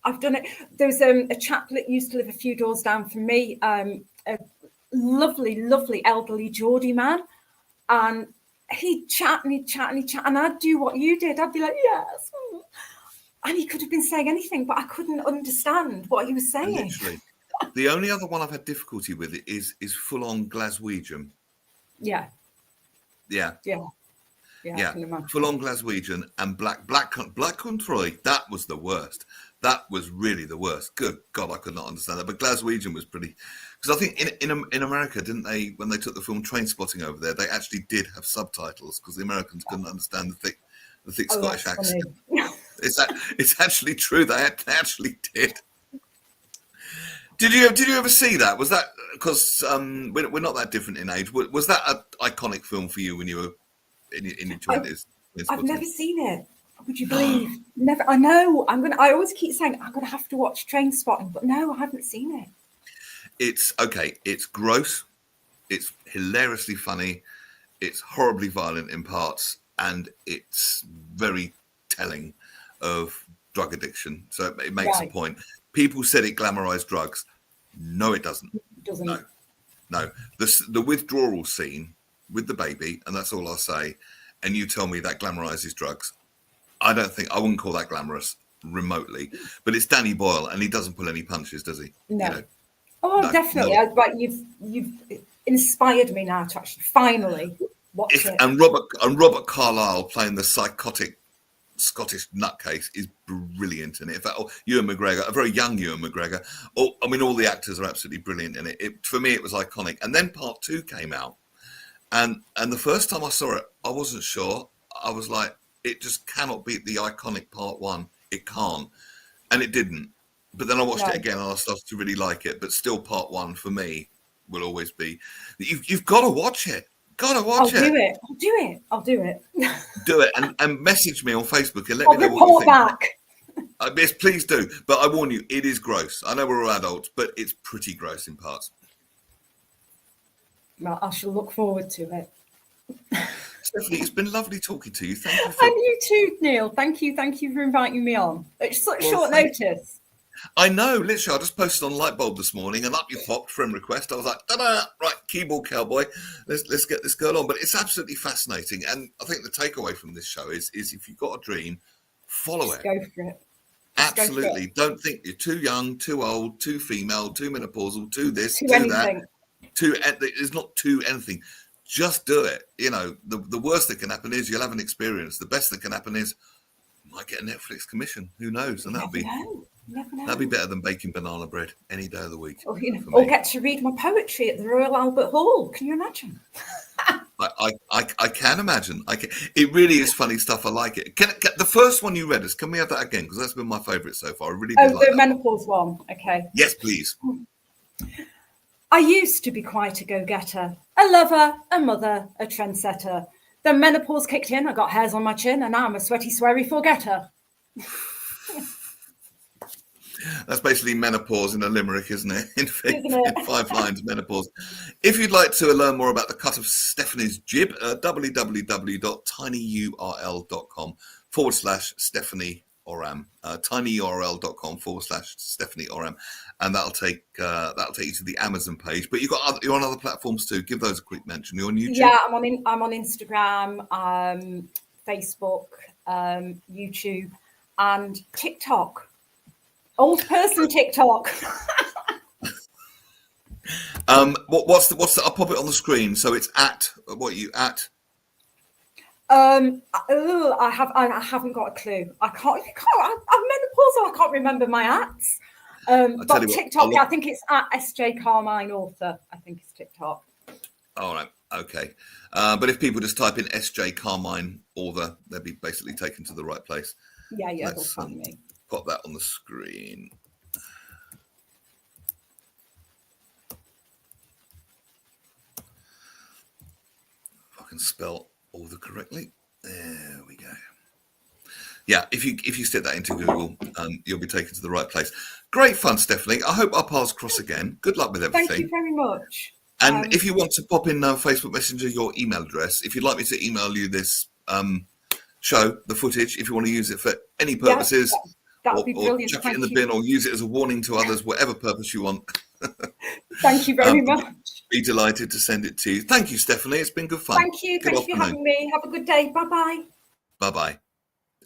I've done it. There's a chap that used to live a few doors down from me, a lovely elderly Geordie man, and he'd chat, and I'd do what you did. I'd be like, yes. And he could have been saying anything, but I couldn't understand what he was saying. Literally. The only other one I've had difficulty with it is full-on Glaswegian. Yeah. Full-on Glaswegian and Black Country. That was the worst. That was really the worst. Good God, I could not understand that. But Glaswegian was pretty... Because I think in America, didn't they, when they took the film Trainspotting over there, they actually did have subtitles because the Americans couldn't understand the thick Scottish accent. It's actually true. They actually did. Did you ever see that? Was that because we're not that different in age? Was that an iconic film for you when you were in your 20s? I've never seen it. Would you believe? Never. I know. I always keep saying I'm gonna have to watch Trainspotting, but no, I haven't seen it. It's okay. It's gross. It's hilariously funny. It's horribly violent in parts, and it's very telling of drug addiction. So it makes a Right. point. People said it glamorized drugs. No, it doesn't. Doesn't. No. The withdrawal scene with the baby, and that's all I'll say. And you tell me that glamorizes drugs. I wouldn't call that glamorous remotely, but it's Danny Boyle, and he doesn't pull any punches, does he? No. You know, Oh, definitely. no. But you've inspired me now to actually finally watch it. And Robert Carlyle playing the psychotic Scottish nutcase is brilliant in it. In fact, Ewan McGregor, a very young Ewan McGregor. All the actors are absolutely brilliant in it. For me, it was iconic. And then part 2 came out, and the first time I saw it, I wasn't sure. I was like, it just cannot beat the iconic part 1. It can't, and it didn't. But then I watched it again, and I started to really like it. But still, part 1 for me will always be. You've got to watch it. Gotta watch it. I'll do it. Do it and message me on Facebook and let I'll me know what you think. back. Yes, please do. But I warn you, it is gross. I know we're all adults, but it's pretty gross in parts. Well, I shall look forward to it. Stephanie, it's been lovely talking to you. Thank you. And you too, Neil. Thank you for inviting me on. It's such short notice. I know, literally, I just posted on Lightbulb this morning, and up you popped, friend request. I was like, ta-da, right, keyboard cowboy, let's get this girl on. But it's absolutely fascinating, and I think the takeaway from this show is if you've got a dream, follow it. Go for it. Absolutely. Don't think you're too young, too old, too female, too menopausal, too this, too anything. that. It's not too anything. Just do it. You know, the worst that can happen is you'll have an experience. The best that can happen is you might get a Netflix commission. Who knows? And that'll be better than baking banana bread any day of the week. Or get to read my poetry at the Royal Albert Hall. Can you imagine? I can imagine. It really is funny stuff. I like it. The first one you read us, can we have that again? Because that's been my favourite so far. I really did like the menopause one. Okay. Yes, please. I used to be quite a go-getter, a lover, a mother, a trendsetter. Then menopause kicked in, I got hairs on my chin, and now I'm a sweaty, sweary forgetter. That's basically menopause in a limerick, isn't it? In 5 lines, menopause. If you'd like to learn more about the cut of Stephanie's jib, www.tinyurl.com/Stephanie Oram. tinyurl.com/Stephanie Oram. And that'll take you to the Amazon page. But you're on other platforms too. Give those a quick mention. You're on YouTube? Yeah, I'm on Instagram, Facebook, YouTube, and TikTok. Old person TikTok. What's the? I'll pop it on the screen. So it's at what are you at? I haven't got a clue. I'm menopausal. I can't remember my ats. But TikTok, I think it's at SJ Carmine Author. I think it's TikTok. All right. Okay. But if people just type in SJ Carmine Author, they'll be basically taken to the right place. Yeah, they'll find me. Put that on the screen. If I can spell author correctly. There we go. Yeah, if you stick that into Google, you'll be taken to the right place. Great fun, Stephanie. I hope our paths cross again. Good luck with everything. Thank you very much. And if you want to pop in Facebook Messenger your email address, if you'd like me to email you this show, the footage, if you want to use it for any purposes, that would be brilliant. Or chuck it in the bin, or use it as a warning to others, whatever purpose you want. Thank you very much. Be delighted to send it to you. Thank you, Stephanie. It's been good fun. Thank you. Thanks for having me. Have a good day. Bye-bye. Bye-bye.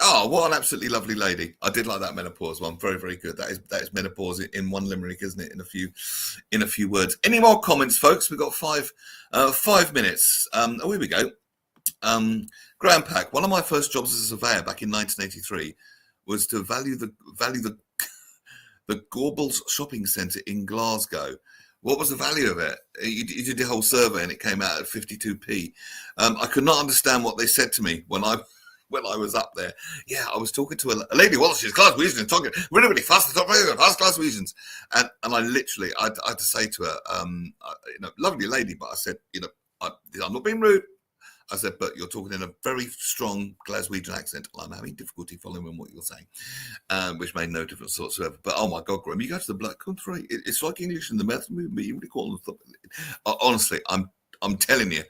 Oh, what an absolutely lovely lady. I did like that menopause one. Very, very good. That is menopause in one limerick, isn't it? In a few words. Any more comments, folks? We've got 5 minutes. Here we go. Graham Pack. One of my first jobs as a surveyor back in 1983 was to value the Gorbals shopping centre in Glasgow. What was the value of it? You did the whole survey and it came out at 52p. I could not understand what they said to me when I was up there. Yeah, I was talking to a lady. Well, she's Glaswegian, talking really, really fast. Fast Glaswegians. And I literally, I had to say to her, lovely lady, but I said, I'm not being rude. I said, but you're talking in a very strong Glaswegian accent. I'm having difficulty following what you're saying, which made no difference whatsoever. But oh my God, Graham, you go to the Black Country. It's like English in the method movement. You really call them. Honestly, I'm telling you,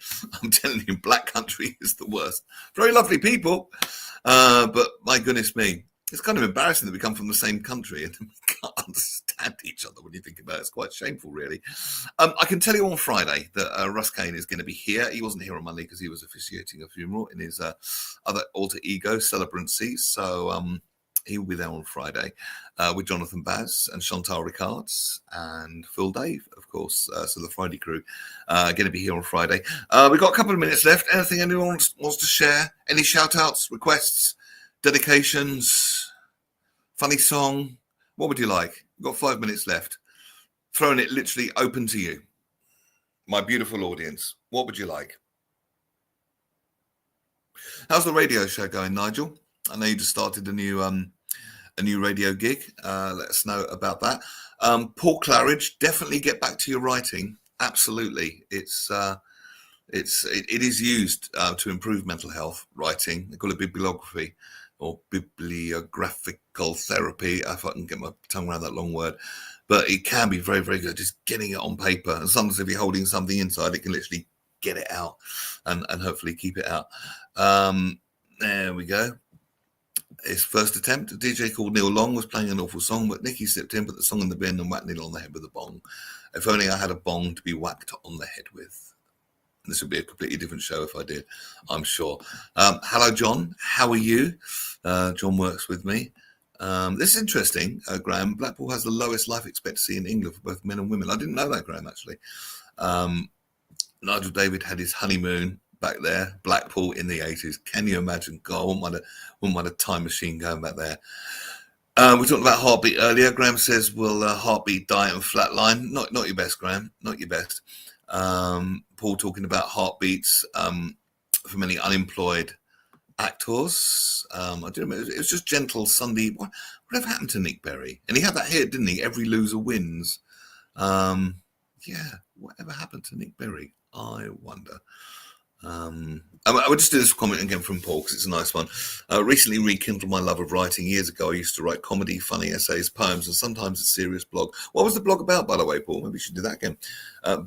Black country is the worst. Very lovely people, but my goodness me, it's kind of embarrassing that we come from the same country and we can't understand each other when you think about it. It's quite shameful, really. I can tell you on Friday that Russ Kane is going to be here. He wasn't here on Monday because he was officiating a funeral in his other alter ego, Celebrancy. So he will be there on Friday with Jonathan Baz and Chantal Ricards and Phil Dave, of course. So the Friday crew going to be here on Friday. We've got a couple of minutes left. Anything anyone wants to share? Any shout-outs, requests, dedications, funny song? What would you like? We've got 5 minutes left. Throwing it literally open to you. My beautiful audience. What would you like? How's the radio show going, Nigel? I know you just started a new radio gig. Let us know about that. Paul Claridge, definitely get back to your writing. Absolutely. It is used to improve mental health, writing. They call it bibliography or bibliographical therapy, if I can get my tongue around that long word. But it can be very, very good, just getting it on paper. And sometimes if you're holding something inside, it can literally get it out and hopefully keep it out. There we go. His first attempt, a DJ called Neil Long was playing an awful song, but Nicky slipped in, put the song in the bin and whacked Neil on the head with a bong. If only I had a bong to be whacked on the head with. This would be a completely different show if I did, I'm sure. Hello, John. How are you? John works with me. This is interesting, Graham. Blackpool has the lowest life expectancy in England for both men and women. I didn't know that, Graham, actually. Nigel David had his honeymoon back there, Blackpool in the 80s. Can you imagine? God, I wouldn't mind a time machine going back there. We talked about heartbeat earlier. Graham says, will heartbeat die and flatline? Not your best, Graham. Not your best. Paul talking about heartbeats for many unemployed actors. I do remember it was just gentle Sunday. Whatever happened to Nick Berry? And he had that hit, didn't he? Every loser wins. Yeah, whatever happened to Nick Berry? I wonder. I would just do this comment again from Paul because it's a nice one. Recently rekindled my love of writing. Years ago, I used to write comedy, funny essays, poems, and sometimes a serious blog. What was the blog about, by the way, Paul? Maybe we should do that again.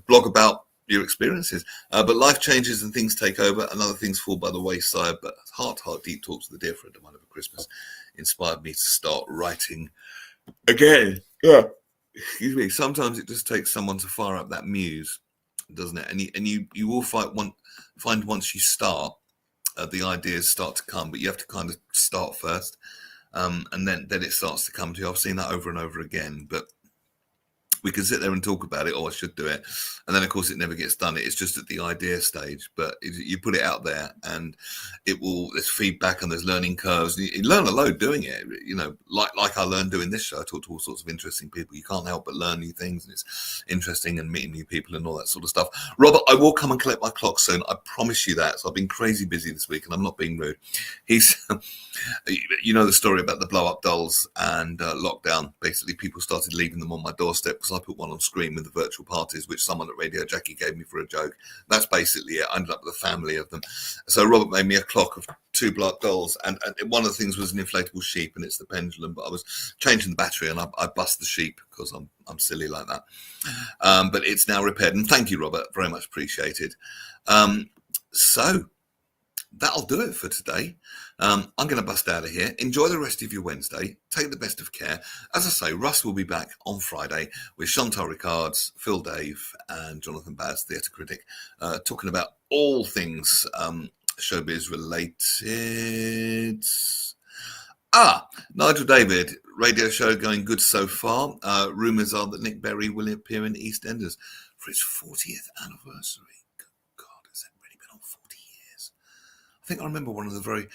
Blog about your experiences. But life changes and things take over and other things fall by the wayside. But heart deep talks with a dear friend of mine over Christmas inspired me to start writing again. Yeah. Excuse me. Sometimes it just takes someone to fire up that muse, doesn't it? And you will find once you start, the ideas start to come, but you have to kind of start first, and then it starts to come to you. I've seen that over and over again, but we can sit there and talk about it, I should do it. And then, of course, it never gets done. It's just at the idea stage, but you put it out there and there's feedback and there's learning curves. You learn a load doing it, like I learned doing this show. I talk to all sorts of interesting people. You can't help but learn new things, and it's interesting and meeting new people and all that sort of stuff. Robert, I will come and collect my clock soon. I promise you that. So I've been crazy busy this week and I'm not being rude. He's, the story about the blow up dolls and lockdown. Basically, people started leaving them on my doorstep because I put one on screen with the virtual parties, which someone at Radio Jackie gave me for a joke. That's basically it. I ended up with a family of them. So Robert made me a clock of 2 blow-up dolls, and one of the things was an inflatable sheep, and it's the pendulum. But I was changing the battery, and I bust the sheep because I'm silly like that. But it's now repaired, and thank you, Robert, very much appreciated. So that'll do it for today. I'm going to bust out of here. Enjoy the rest of your Wednesday. Take the best of care. As I say, Russ will be back on Friday with Chantal Ricards, Phil Dave, and Jonathan Baz, theatre critic, talking about all things showbiz related. Nigel David, radio show going good so far. Rumours are that Nick Berry will appear in EastEnders for his 40th anniversary. I think I remember the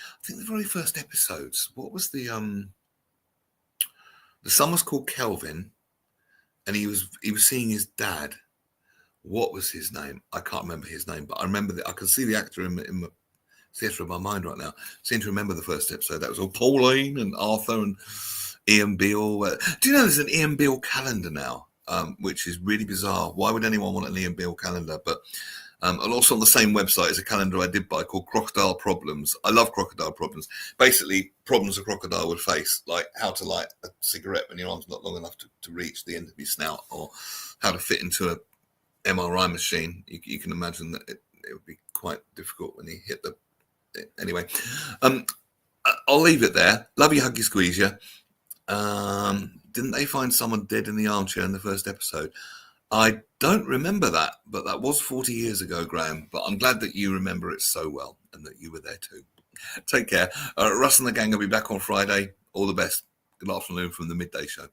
very first episodes. What was the son was called Kelvin, and he was seeing his dad. What was his name? I can't remember his name, but I remember that I can see the actor in the theatre of my mind right now. I seem to remember the first episode. That was all Pauline and Arthur and Ian Beale. Do you know there's an Ian Beale calendar now, which is really bizarre. Why would anyone want an Ian Beale calendar? But and also on the same website is a calendar I did buy called Crocodile Problems. I love Crocodile Problems. Basically, problems a crocodile would face, like how to light a cigarette when your arm's not long enough to reach the end of your snout, or how to fit into MRI machine, you can imagine that it would be quite difficult when he hit the. Anyway, I'll leave it there. Love you, hug you, squeeze you. Didn't they find someone dead in the armchair in the first episode? I don't remember that, but that was 40 years ago, Graham. But I'm glad that you remember it so well and that you were there too. Take care. Russ and the gang will be back on Friday. All the best. Good afternoon from the Midday Show.